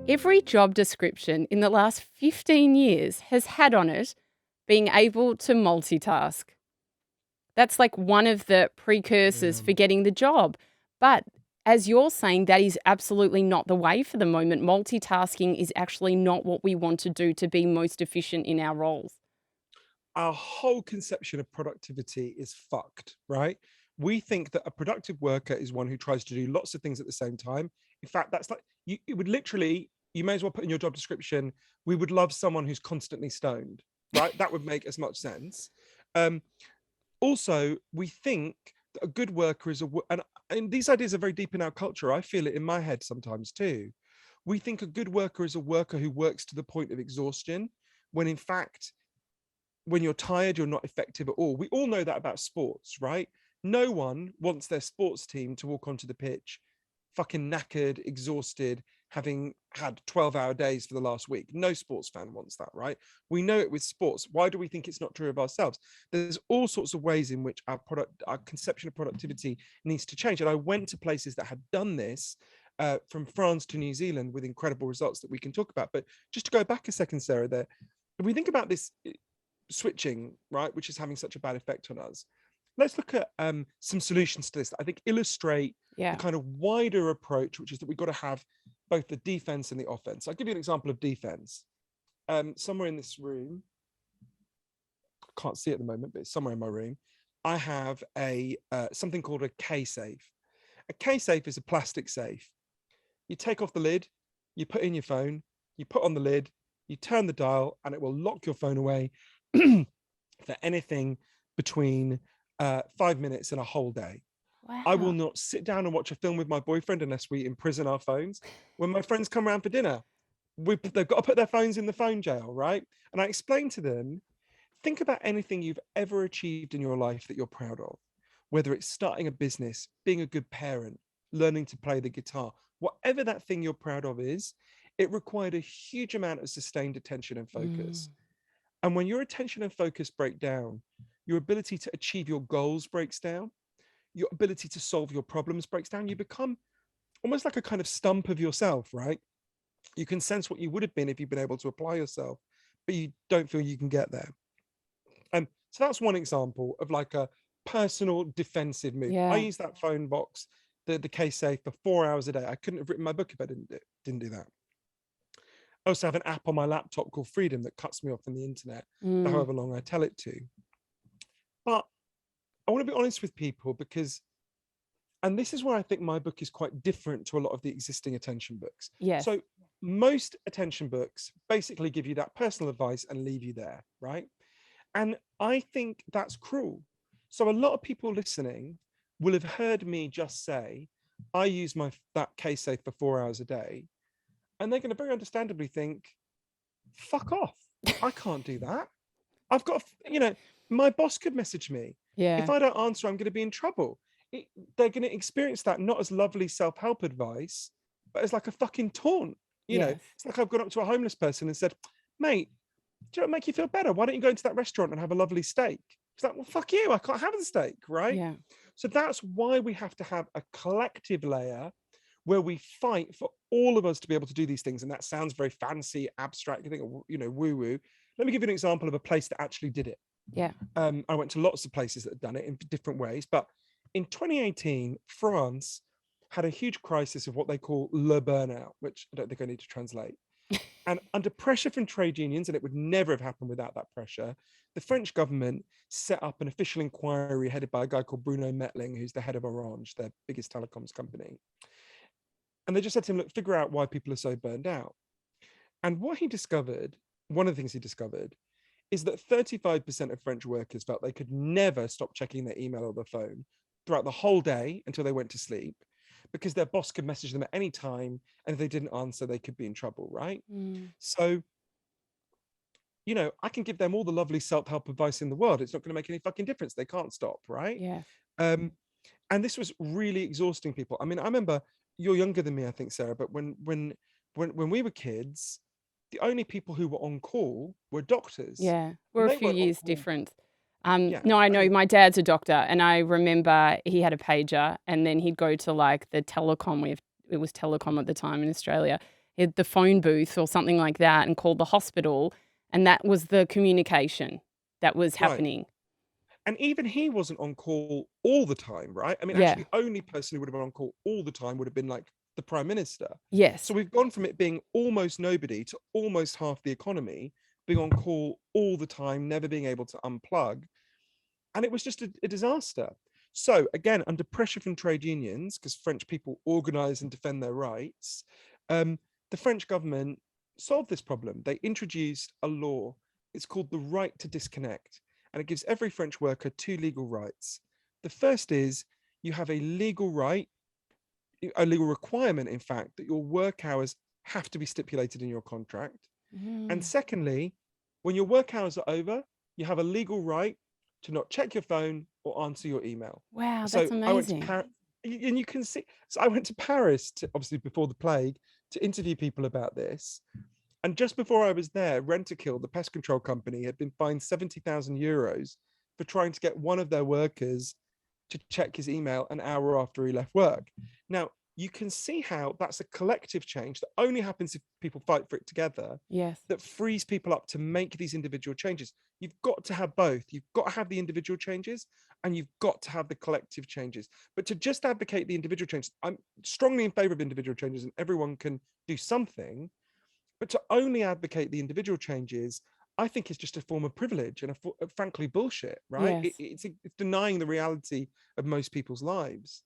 Every job description in the last 15 years has had on it being able to multitask. That's like one of the precursors Yeah. for getting the job. But as you're saying, that is absolutely not the way for the moment. Multitasking is actually not what we want to do to be most efficient in our roles. Our whole conception of productivity is fucked, right? We think that a productive worker is one who tries to do lots of things at the same time. In fact, that's like you it would literally, you may as well put in your job description, we would love someone who's constantly stoned, right? That would make as much sense. Um, Also, we think that a good worker is and these ideas are very deep in our culture. I feel it in my head sometimes too. We think a good worker is a worker who works to the point of exhaustion, when in fact, when you're tired, you're not effective at all. We all know that about sports, right? No one wants their sports team to walk onto the pitch fucking knackered, exhausted, having had 12-hour days for the last week. No sports fan wants that, right? We know it with sports. Why do we think it's not true of ourselves? There's all sorts of ways in which our conception of productivity needs to change. And I went to places that had done this, from France to New Zealand, with incredible results that we can talk about. But just to go back a second, Sarah, there, if we think about this switching, right, which is having such a bad effect on us, let's look at some solutions to this that I think illustrate the Yeah. kind of wider approach, which is that we've got to have both the defense and the offense. I'll give you an example of defense. Somewhere in this room, I can't see it at the moment, but it's somewhere in my room, I have a something called a K safe. A K safe is a plastic safe. You take off the lid, you put in your phone, you put on the lid, you turn the dial, and it will lock your phone away for anything between 5 minutes and a whole day. I will Wow. not sit down and watch a film with my boyfriend unless we imprison our phones. When my friends come around for dinner, they've got to put their phones in the phone jail, right? And I explain to them, think about anything you've ever achieved in your life that you're proud of, whether it's starting a business, being a good parent, learning to play the guitar, whatever that thing you're proud of is, it required a huge amount of sustained attention and focus. Mm. And when your attention and focus break down, your ability to achieve your goals breaks down, your ability to solve your problems breaks down. You become almost like a kind of stump of yourself, right? You can sense what you would have been if you've been able to apply yourself, but you don't feel you can get there. And so that's one example of like a personal defensive move. I Yeah. use that phone box, the case safe, for 4 hours a day. I couldn't have written my book if I didn't do that. I also have an app on my laptop called Freedom that cuts me off from the internet for Mm. however long I tell it to. But I want to be honest with people, because, and this is where I think my book is quite different to a lot of the existing attention books. Yes. So most attention books basically give you that personal advice and leave you there, right? And I think that's cruel. So a lot of people listening will have heard me just say, I use my that case safe for 4 hours a day, and they're going to very understandably think, fuck off. I can't do that. I've got, my boss could message me. If Yeah. I don't answer, I'm going to be in trouble. It, they're going to experience that not as lovely self-help advice, but as like a fucking taunt. Yes. It's like I've gone up to a homeless person and said, mate, do you know what make you feel better? Why don't you go into that restaurant and have a lovely steak? It's like, well, fuck you. I can't have the steak, right? Yeah. So that's why we have to have a collective layer where we fight for all of us to be able to do these things. And that sounds very fancy, abstract, woo woo. Let me give you an example of a place that actually did it. Yeah. I went to lots of places that had done it in different ways, but in 2018, France had a huge crisis of what they call le burnout, which I don't think I need to translate. And under pressure from trade unions, and it would never have happened without that pressure, the French government set up an official inquiry headed by a guy called Bruno Metling, who's the head of Orange, their biggest telecoms company. And they just said to him, look, figure out why people are so burned out. And what he discovered, one of the things he discovered, is that 35% of French workers felt they could never stop checking their email or their phone throughout the whole day until they went to sleep, because their boss could message them at any time. And if they didn't answer, they could be in trouble, right? Mm. So, I can give them all the lovely self-help advice in the world. It's not going to make any fucking difference. They can't stop, right? Yeah. Um, and this was really exhausting people. I mean, I remember, you're younger than me, I think, Sarah, but when we were kids, the only people who were on call were doctors, Yeah. We're and a they few weren't on years call. different. Yeah, No, I know and my dad's a doctor, and I remember he had a pager, and then he'd go to like the telecom. It was telecom at the time in Australia. hit the phone booth or something like that and called the hospital, and that was the communication that was Right. happening. And even he wasn't on call all the time, right? I mean, Yeah. actually, the only person who would have been on call all the time would have been like the prime minister. So Yes. we've gone from it being almost nobody to almost half the economy being on call all the time, never being able to unplug. And it was just a disaster. So again, under pressure from trade unions, because French people organize and defend their rights, um, the French government solved this problem. They introduced a law. It's called the right to disconnect, and it gives every French worker two legal rights. The first is you have a legal right, a legal requirement, in fact, that your work hours have to be stipulated in your contract. And Mm. secondly, when your work hours are over, you have a legal right to not check your phone or answer your email. Wow, that's So I went to amazing. Paris, and you can see. So I went to Paris to, obviously before the plague, to interview people about this. And just before I was there, Rentokil, the pest control company, had been fined €70,000 for trying to get one of their workers to check his email an hour after he left work. Now, you can see how that's a collective change that only happens if people fight for it together, Yes. that frees people up to make these individual changes. You've got to have both. You've got to have the individual changes and you've got to have the collective changes. But to just advocate the individual changes, I'm strongly in favor of individual changes and everyone can do something. But to only advocate the individual changes, I think is just a form of privilege and frankly bullshit, right? Yes. It's denying the reality of most people's lives.